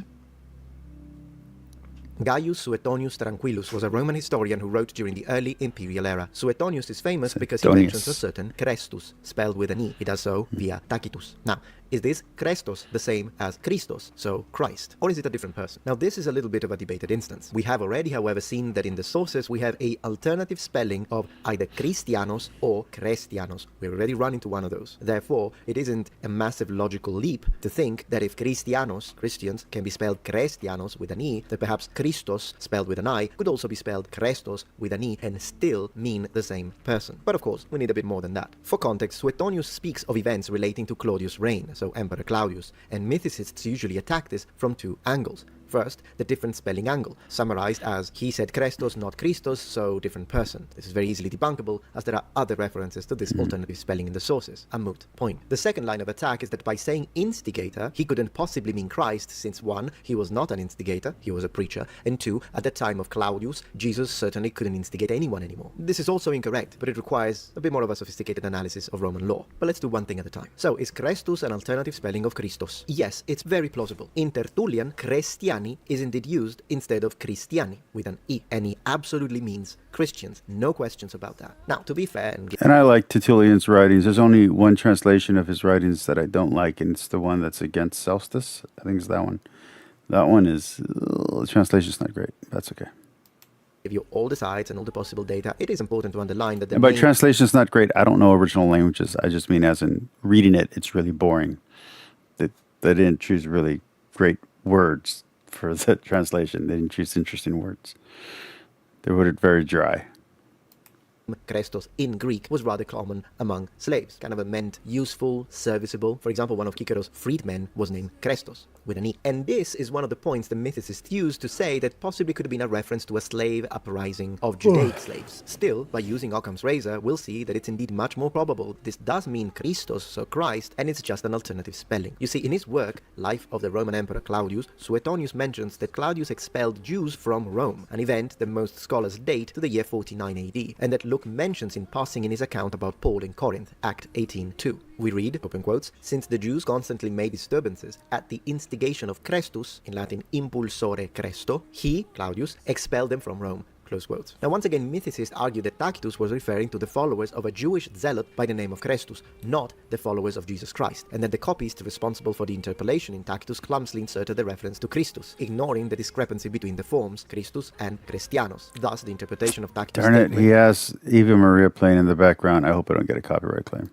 Gaius Suetonius Tranquillus was a Roman historian who wrote during the early imperial era. Suetonius is famous because he mentions a certain Chrestus, spelled with an E. He does so via Tacitus. Now, is this Christos the same as Christos, so Christ? Or is it a different person? Now, this is a little bit of a debated instance. We have already, however, seen that in the sources we have a alternative spelling of either Christianos or Christianos. We already run into one of those. Therefore, it isn't a massive logical leap to think that if Christianos, Christians, can be spelled Christianos with an E, that perhaps Christos, spelled with an I, could also be spelled Christos with an E and still mean the same person. But of course, we need a bit more than that. For context, Suetonius speaks of events relating to Claudius' reign, so Emperor Claudius, and mythicists usually attack this from two angles. First, the different spelling angle, summarized as he said Christos, not Christos, so different person. This is very easily debunkable, as there are other references to this alternative spelling in the sources. A moot point. The second line of attack is that by saying instigator, he couldn't possibly mean Christ, since 1, he was not an instigator, he was a preacher, and 2, at the time of Claudius, Jesus certainly couldn't instigate anyone anymore. This is also incorrect, but it requires a bit more of a sophisticated analysis of Roman law. But let's do one thing at a time. So, is Christus an alternative spelling of Christos? Yes, it's very plausible. In Tertullian, Christiani is indeed used instead of Christiani with an E, and he absolutely means Christians. No questions about that. Now, to be fair and I like Tertullian's writings. There's only one translation of his writings that I don't like, and it's the one that's against Celsus. I think it's that one. That one is, the translation's not great. That's okay. Give you all the sides and all the possible data. It is important to underline that and by translation's not great, I don't know original languages. I just mean as in reading it, it's really boring. They didn't choose really great words for the translation. They didn't choose interesting words. They wrote it very dry. Christos in Greek was rather common among slaves. Kind of meant useful, serviceable. For example, one of Cicero's freedmen was named Christos with an E. And this is one of the points the mythicists used to say that possibly could have been a reference to a slave uprising of Judaic slaves. Still, by using Occam's razor, we'll see that it's indeed much more probable this does mean Christos, so Christ, and it's just an alternative spelling. You see, in his work, Life of the Roman Emperor Claudius, Suetonius mentions that Claudius expelled Jews from Rome, an event that most scholars date to the year 49 AD, and that Luke mentions in passing in his account about Paul in Corinth, Act 18:2. We read, open quotes, "Since the Jews constantly made disturbances at the instigation of Chrestus, in Latin impulsore Cresto, he, Claudius, expelled them from Rome." Close quotes. Now, once again, mythicists argue that Tacitus was referring to the followers of a Jewish zealot by the name of Chrestus, not the followers of Jesus Christ, and that the copyist responsible for the interpolation in Tacitus clumsily inserted the reference to Christus, ignoring the discrepancy between the forms Christus and Christianos. Thus, the interpretation of Tacitus' Darn it, statement he has Eva Maria playing in the background. I hope I don't get a copyright claim.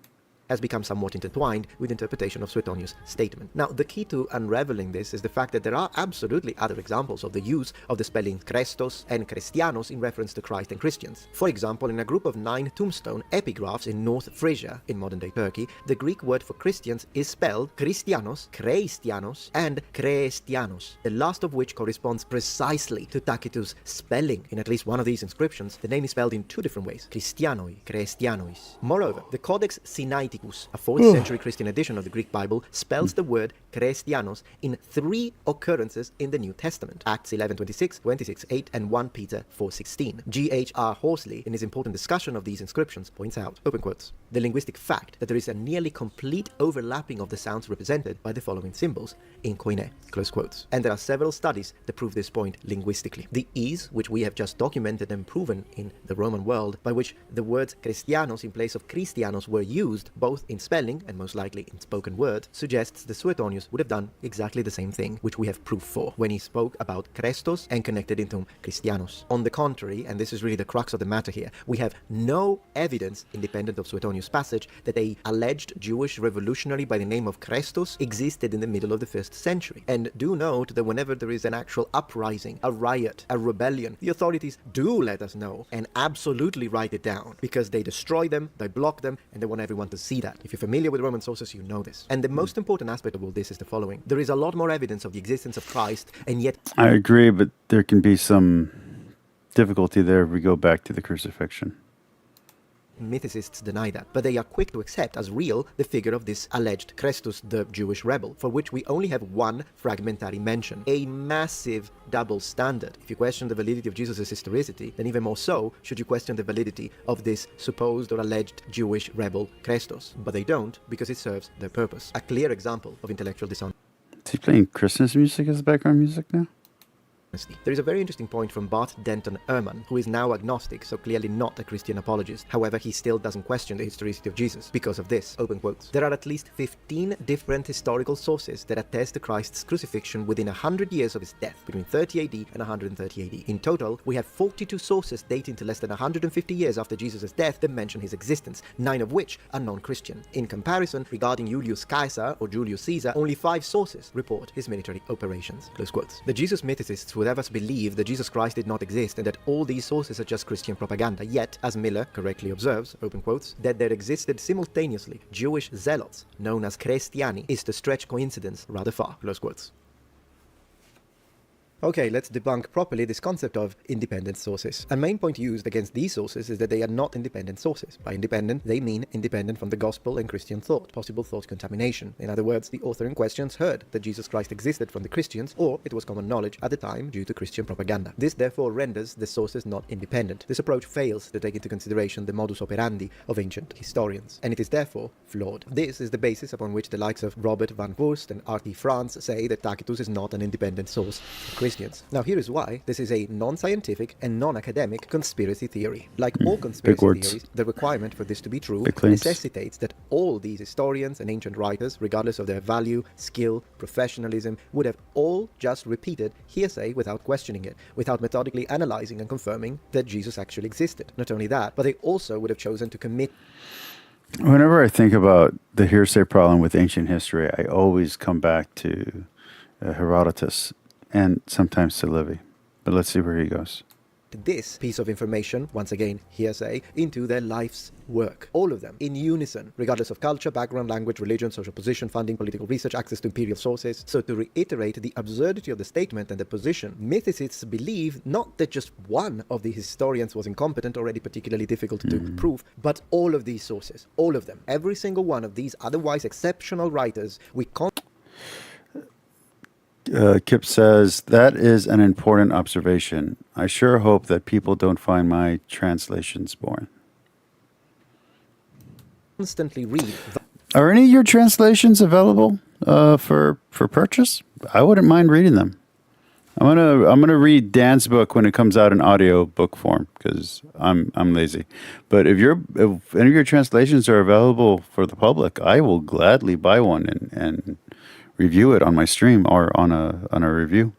has become somewhat intertwined with interpretation of Suetonius' statement. Now, the key to unraveling this is the fact that there are absolutely other examples of the use of the spelling Christos and Christianos in reference to Christ and Christians. For example, in a group of 9 tombstone epigraphs in North Phrygia, in modern-day Turkey, the Greek word for Christians is spelled Christianos, Kreistianos, and Kreistianos, the last of which corresponds precisely to Tacitus' spelling. In at least one of these inscriptions, the name is spelled in 2 different ways, Christianoi, Kreistianois. Moreover, the Codex Sinaiticus, a 4th century Christian edition of the Greek Bible, spells the word Kreistianos in 3 occurrences in the New Testament, Acts 11:26, 26:8, and 1 Peter 4:16. G.H.R. Horsley, in his important discussion of these inscriptions, points out, open quotes, the linguistic fact that there is a nearly complete overlapping of the sounds represented by the following symbols in Koine, close quotes. And there are several studies that prove this point linguistically. The ease, which we have just documented and proven in the Roman world, by which the words Christianos in place of Christianos were used, both in spelling and most likely in spoken word, suggests that Suetonius would have done exactly the same thing, which we have proof for, when he spoke about Christos and connected it to Christianos. On the contrary, and this is really the crux of the matter here, we have no evidence, independent of Suetonius' passage, that a alleged Jewish revolutionary by the name of Christos existed in the middle of the 1st century. And do note that whenever there is an actual uprising, a riot, a rebellion, the authorities do let us know and absolutely write it down, because they destroy them, they block them, and they want everyone to see that. If you're familiar with Roman sources, you know this. And the most important aspect of all this is the following. There is a lot more evidence of the existence of Christ, and yet I agree, but there can be some difficulty there if we go back to the crucifixion. mythicists deny that, but they are quick to accept as real the figure of this alleged Christus, the Jewish rebel, for which we only have one fragmentary mention. A massive double standard. If you question the validity of Jesus' historicity, then even more so should you question the validity of this supposed or alleged Jewish rebel Christos. But they don't, because it serves their purpose. A clear example of intellectual dishonesty. Is he playing Christmas music as background music now? There is a very interesting point from Bart Denton Ehrman, who is now agnostic, so clearly not a Christian apologist. However, he still doesn't question the historicity of Jesus because of this, open quotes. There are at least 15 different historical sources that attest to Christ's crucifixion within 100 years of his death, between 30 AD and 130 AD. In total, we have 42 sources dating to less than 150 years after Jesus' death that mention his existence, 9 of which are non-Christian. In comparison, regarding Julius Caesar or Julius Caesar, only 5 sources report his military operations, close quotes. The Jesus mythicists would have us believe that Jesus Christ did not exist and that all these sources are just Christian propaganda, yet, as Miller correctly observes, open quotes, that there existed simultaneously Jewish zealots known as Christiani is to stretch coincidence rather far, close quotes. Okay, let's debunk properly this concept of independent sources. A main point used against these sources is that they are not independent sources. By independent, they mean independent from the gospel and Christian thought, possible thought contamination. In other words, the author in question heard that Jesus Christ existed from the Christians, or it was common knowledge at the time due to Christian propaganda. This therefore renders the sources not independent. This approach fails to take into consideration the modus operandi of ancient historians, and it is therefore flawed. This is the basis upon which the likes of Robert van Voorst and R.T. France say that Tacitus is not an independent source for Christians. Now, here is why. This is a non-scientific and non-academic conspiracy theory. Like all conspiracy theories, the requirement for this to be true necessitates that all these historians and ancient writers, regardless of their value, skill, professionalism, would have all just repeated hearsay without questioning it, without methodically analyzing and confirming that Jesus actually existed. Not only that, but they also would have chosen to commit. Whenever I think about the hearsay problem with ancient history, I always come back to Herodotus and sometimes to Livy. But let's see where he goes. This piece of information, once again hearsay, into their life's work. All of them, in unison, regardless of culture, background, language, religion, social position, funding, political research, access to imperial sources. So to reiterate the absurdity of the statement and the position, mythicists believe not that just one of the historians was incompetent, already particularly difficult to prove, but all of these sources, all of them, every single one of these otherwise exceptional writers, Kip says, that is an important observation. I sure hope that people don't find my translations boring. constantly read. Are any of your translations available for purchase? I wouldn't mind reading them. I'm gonna read Dan's book when it comes out in audio book form because I'm lazy. But if any of your translations are available for the public, I will gladly buy one and review it on my stream or on a review.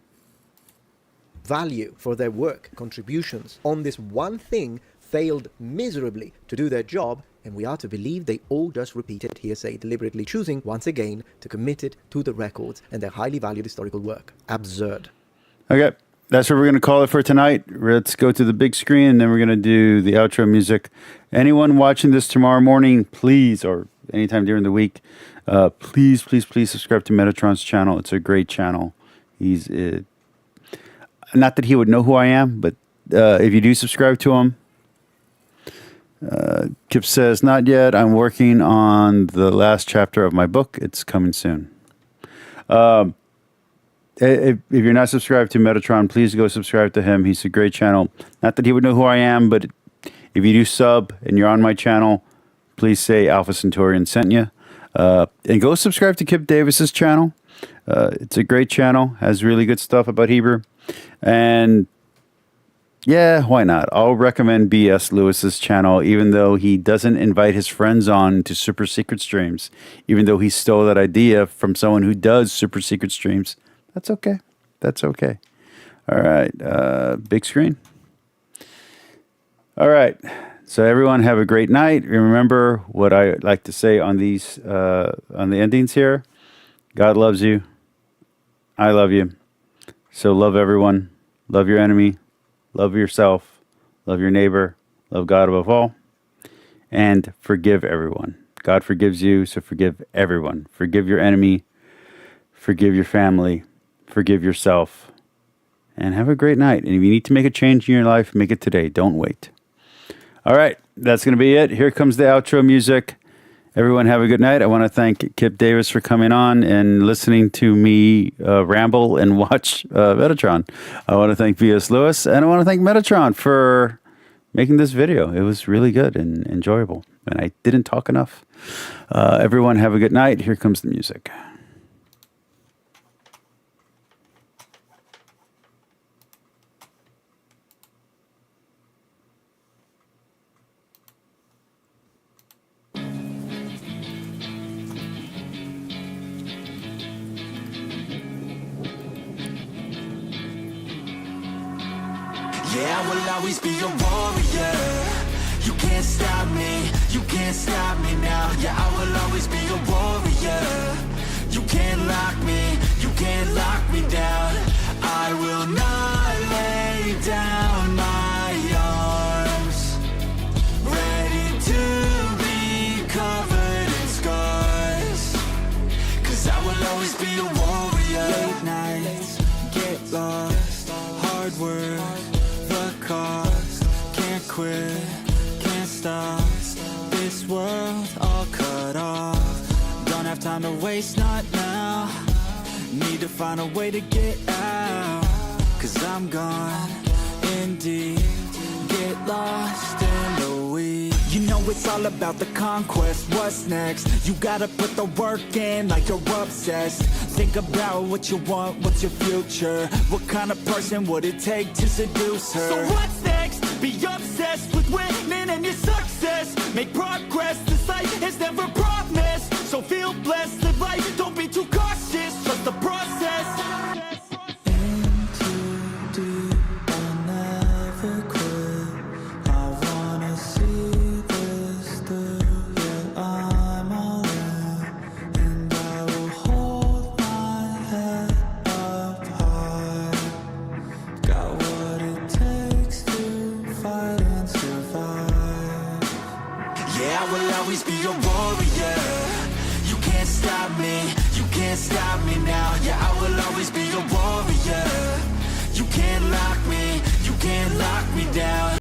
Value for their work, contributions on this one thing failed miserably to do their job, and we are to believe they all just repeated hearsay, deliberately choosing once again to commit it to the records and their highly valued historical work. Absurd. Okay, that's what we're going to call it for tonight. Let's go to the big screen, and then we're going to do the outro music. Anyone watching this tomorrow morning, please, or anytime during the week, please subscribe to Metatron's channel. It's a great channel. He's not that he would know who I am, but if you do subscribe to him, Kip says, not yet. I'm working on the last chapter of my book. It's coming soon. If you're not subscribed to Metatron, please go subscribe to him. He's a great channel. Not that he would know who I am, but if you do sub and you're on my channel, please say Alpha Centaurian sent you. And go subscribe to Kip Davis's channel. It's a great channel. Has really good stuff about Hebrew. And yeah, why not? I'll recommend B.S. Lewis's channel, even though he doesn't invite his friends on to super secret streams, even though he stole that idea from someone who does super secret streams. That's okay. That's okay. All right. Big screen. All right. So everyone have a great night. Remember what I like to say on these, on the endings here. God loves you. I love you. So love everyone. Love your enemy. Love yourself. Love your neighbor. Love God above all. And forgive everyone. God forgives you, so forgive everyone. Forgive your enemy. Forgive your family. Forgive yourself, and have a great night. And if you need to make a change in your life, make it today. Don't wait. All right, that's going to be it. Here comes the outro music. Everyone have a good night. I want to thank Kip Davis for coming on and listening to me ramble and watch Metatron. I want to thank V.S. Lewis, and I want to thank Metatron for making this video. It was really good and enjoyable, and I didn't talk enough. Everyone have a good night. Here comes the music. Yeah, I will always be a warrior. You can't stop me, you can't stop me now. Yeah, I will always be a warrior. You can't lock me, you can't lock me down. I will not lay down my arms. Ready to be covered in scars. 'Cause I will always be a warrior. Late nights, get lost, hard work. Can't quit, can't stop. This world all cut off. Don't have time to waste, not now. Need to find a way to get out. 'Cause I'm gone in deep. Get lost in the weeds. You know it's all about the conquest. What's next? You gotta put the work in like you're obsessed. Think about what you want, what's your future? What kind of person would it take to seduce her? So what's next? Be obsessed with winning and your success. Make progress, this life is never promised. So feel blessed, live life, don't be too cautious. Trust the process. Always be a warrior. You can't stop me, you can't stop me now. Yeah, I will always be a warrior. You can't lock me, you can't lock me down.